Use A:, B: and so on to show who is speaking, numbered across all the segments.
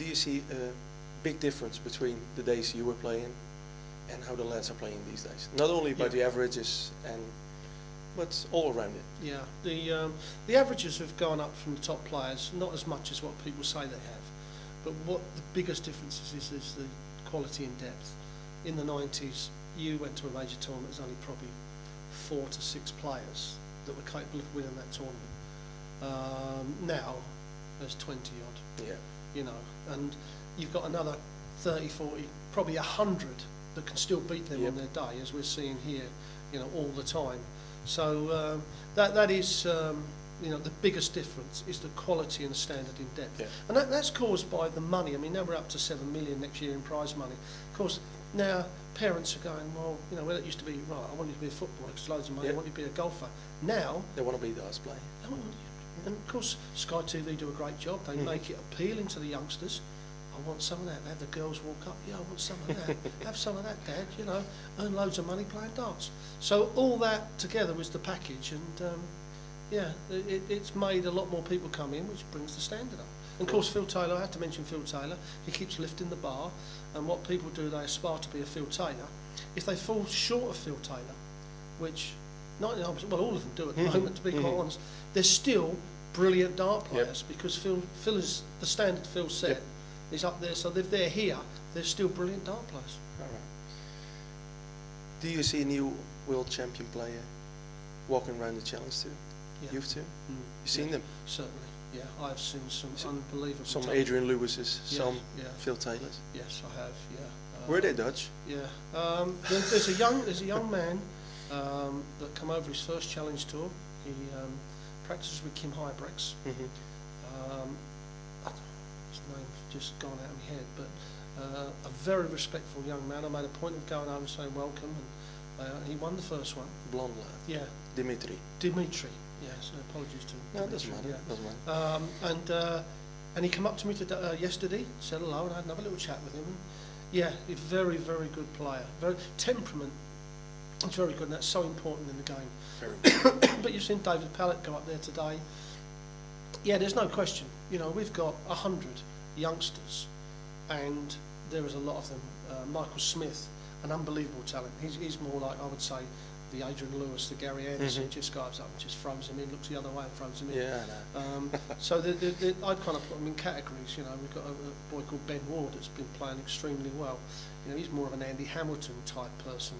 A: Do you see a big difference between the days you were playing and how the lads are playing these days? Not only by the averages but all around it.
B: Yeah, the averages have gone up from the top players, not as much as what people say they have, but what the biggest difference is the quality and depth. In the 90s, you went to a major tournament, there's only probably 4 to 6 players that were capable of winning that tournament. Now, there's 20 odd.
A: Yeah.
B: You know, and you've got another 30, 40, probably 100 that can still beat them on their day, as we're seeing here, you know, all the time. So that is, you know, the biggest difference is the quality and the standard in depth. Yeah. And that's caused by the money. I mean, now we're up to 7 million next year in prize money. Of course, now parents are going, well, you know, well, it used to be, right, I want you to be a footballer because loads of money, I want you to be a golfer. Now,
A: they want to be the darts player.
B: And of course, Sky TV do a great job. They make it appealing to the youngsters. I want some of that. They have the girls walk up, yeah, I want some of that. Have some of that, Dad, you know, earn loads of money playing darts. So all that together was the package, and yeah, it's made a lot more people come in, which brings the standard up. And of course, Phil Taylor, I have to mention Phil Taylor, he keeps lifting the bar, and what people do, they aspire to be a Phil Taylor. If they fall short of Phil Taylor, which 99%, well, all of them do at the moment, to be quite honest, they're still brilliant dart players, because Phil is the standard Phil set. Is up there, so if they're here, they're still brilliant dart players.
A: All right. Do you see a new world champion player walking around the challenge too?
B: Yeah.
A: You've too? You've seen them?
B: Certainly, yeah. I've seen some unbelievable.
A: Some Adrian Lewis's, some Phil Taylors.
B: Yes, I have. Yeah.
A: Were they Dutch?
B: Yeah. There's a young man that come over his first challenge tour. He practices with Kim Huybrechts. His name just gone out of my head, but a very respectful young man. I made a point of going over and saying welcome, and he won the first one.
A: Blonde lad.
B: Yeah.
A: Dimitri.
B: Yes. Apologies to.
A: No, it doesn't matter. Yeah. Doesn't
B: matter. And he came up to me yesterday, said hello, and I had another little chat with him. And yeah, he's a very, very good player. Very temperament. It's very good, and that's so important in the game.
A: Very good.
B: But you've seen David Pallett go up there today. Yeah, there's no question. You know, we've got 100 youngsters, and there is a lot of them. Michael Smith, an unbelievable talent. He's more like, I would say, the Adrian Lewis, the Gary Anderson. Just goes up and just throws him in, looks the other way and throws him in.
A: Yeah, I know.
B: So I'd kind of put them in categories. You know, we've got a boy called Ben Ward that's been playing extremely well. You know, he's more of an Andy Hamilton type person.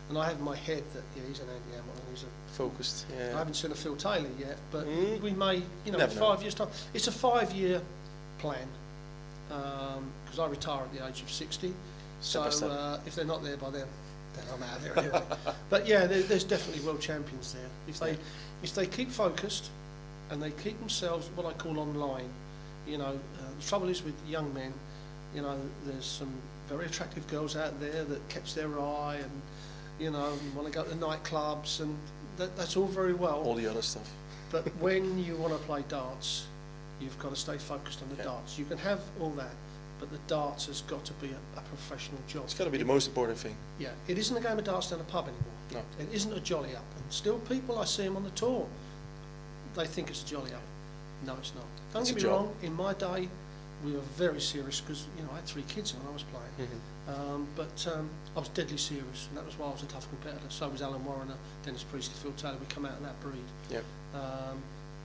B: And I have in my head that, yeah, he's an Andy Hamilton. He's a
A: focused. Yeah.
B: I haven't seen a Phil Taylor yet, but we may, you know, in
A: Never
B: 5 years' time. It's a 5-year plan, because I retire at the age of 60. So if they're not there by then I'm out of there anyway. But yeah, there's definitely world champions there. If they keep focused and they keep themselves what I call online, you know, the trouble is with young men, you know, there's some very attractive girls out there that catch their eye and, you know, want to go to the nightclubs, and that's all very well.
A: All the other stuff.
B: But when you want to play darts, you've got to stay focused on the darts. You can have all that, but the darts has got to be a professional job.
A: It's got to be the most important thing.
B: Yeah, it isn't a game of darts down a pub anymore.
A: No.
B: It isn't a jolly up. And still people, I see them on the tour, they think it's a jolly up. No, it's not. Don't get me wrong, in my day, we were very serious because, you know, I had 3 kids when I was playing. But I was deadly serious, and that was why I was a tough competitor. So was Alan Warrener, Dennis Priestley, Phil Taylor. We come out of that breed.
A: Yep.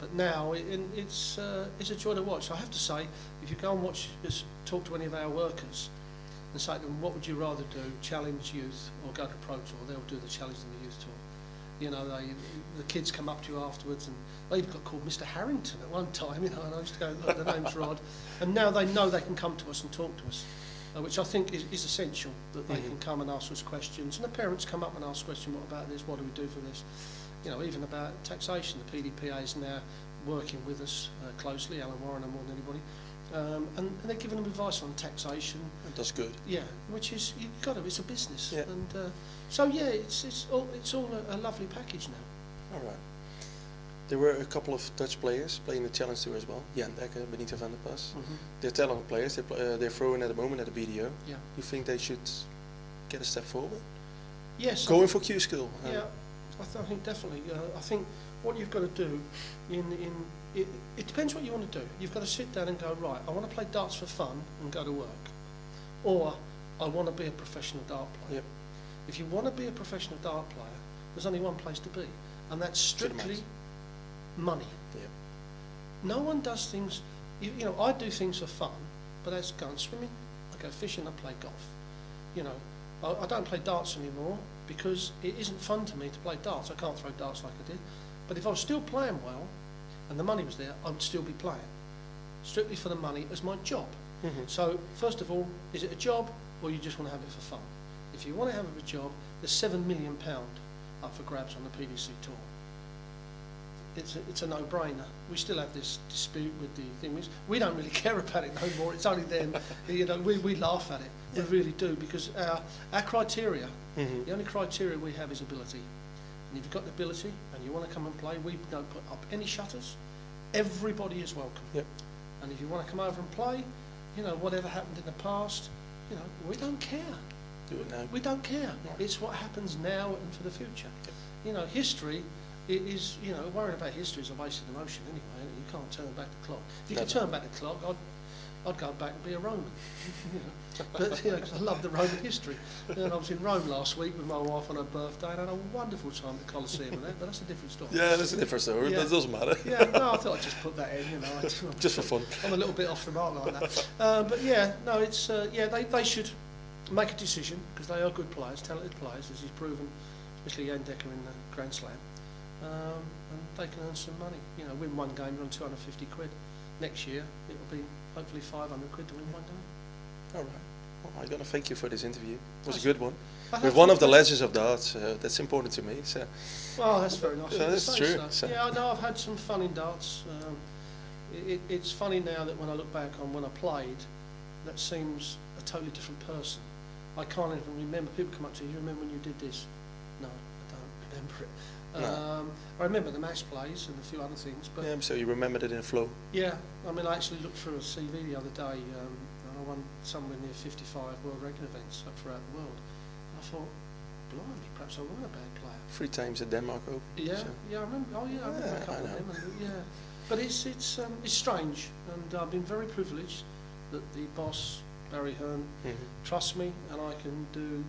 B: But now it's a joy to watch. I have to say, if you go and talk to any of our workers and say to them, what would you rather do, challenge youth or go to Pro Tour? They'll do the challenge in the youth tour. You know, the kids come up to you afterwards, and they even got called Mr. Harrington at one time, you know, and I used to go, look, the name's Rod. And now they know they can come to us and talk to us, which I think is essential, that they can come and ask us questions. And the parents come up and ask questions, what about this, what do we do for this? You know, even about taxation, the PDPA is now working with us closely, Alan Warrener more than anybody, and they're giving them advice on taxation.
A: That's good.
B: Yeah, which is, you've got to, it's a business.
A: Yeah.
B: And so yeah, it's all a lovely package now.
A: All right. There were a couple of Dutch players playing the Challenge Tour as well. Jan Dekker, Benito van der Pas. They're talented players. They're throwing at the moment at the BDO.
B: Yeah.
A: You think they should get a step forward?
B: Yes.
A: Going for Q skill.
B: Yeah. I think definitely. I think what you've got to do it depends what you want to do. You've got to sit down and go, right, I want to play darts for fun and go to work, or I want to be a professional dart player.
A: Yep.
B: If you want to be a professional dart player, there's only one place to be, and that's strictly money.
A: Yep.
B: No one does things, you know, I do things for fun, but that's going swimming, I go fishing, I play golf. You know, I don't play darts anymore because it isn't fun to me to play darts. I can't throw darts like I did. But if I was still playing well and the money was there, I would still be playing. Strictly for the money as my job.
A: Mm-hmm.
B: So, first of all, is it a job or you just want to have it for fun? If you want to have it for a job, there's £7 million up for grabs on the PDC tour. It's a no-brainer. We still have this dispute with the thing. We don't really care about it no more. It's only them. You know, we laugh at it.
A: Yeah.
B: We really do, because our criteria,
A: Mm-hmm.
B: the only criteria we have is ability. And if you've got the ability and you want to come and play, we don't put up any shutters. Everybody is welcome.
A: Yep.
B: And if you want to come over and play, you know, whatever happened in the past, you know, we don't care.
A: Do it now.
B: We don't care.
A: Right.
B: It's what happens now and for the future.
A: Yep.
B: You know, history is, you know, worrying about history is a waste of emotion anyway. You can't turn back the clock. If you could turn back the clock, I'd go back and be a Roman. You know. But, you know, 'cause I love the Roman history. And I was in Rome last week with my wife on her birthday and I had a wonderful time at the Colosseum and that, but that's a different story.
A: Yeah, that's a different story.
B: Yeah.
A: That doesn't matter.
B: Yeah, no, I thought I'd just put that in, you know.
A: Just for fun.
B: I'm a little bit off the mark like that. But yeah, no, it's, yeah, they should make a decision, because they are good players, talented players, as he's proven, especially Jan Decker in the Grand Slam. And they can earn some money. You know, win one game, you're on 250 quid. Next year, it'll be hopefully 500 quid to win one game.
A: All right. Well, I'm going to thank you for this interview. It was
B: That's-
A: a good one.
B: But
A: With
B: that's
A: one
B: what
A: of the
B: they-
A: legends of darts, that's important to me. So,
B: Well, that's very nice.
A: Yeah,
B: of you to
A: that's
B: say
A: true.
B: so.
A: So-
B: Yeah, I know I've had some fun in darts. It's funny now that when I look back on when I played, that seems a totally different person. I can't even remember. People come up to you, you remember when you did this? No, I don't remember it.
A: No.
B: I remember the match plays and a few other things, but
A: yeah, so you remembered it in flow.
B: yeah, I mean, I actually looked through a CV the other day, and I won somewhere near 55 world ranking events up throughout the world. I thought, blimey, perhaps I were a bad player.
A: 3 times at Denmark Open.
B: Yeah,
A: So.
B: yeah, I remember. Oh, yeah, I remember
A: Yeah,
B: a couple
A: I
B: of them. And, yeah, but it's strange, and I've been very privileged that the boss Barry Hearn
A: Mhm.
B: trusts me, and I can do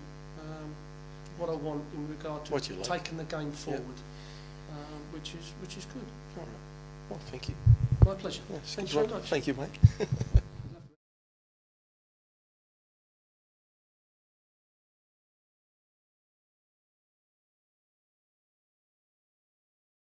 B: what I want in regard to
A: What you like.
B: taking the game forward, which is good.
A: All right. Well, thank you.
B: My pleasure.
A: Yes,
B: Thanks very much.
A: Thank you, mate.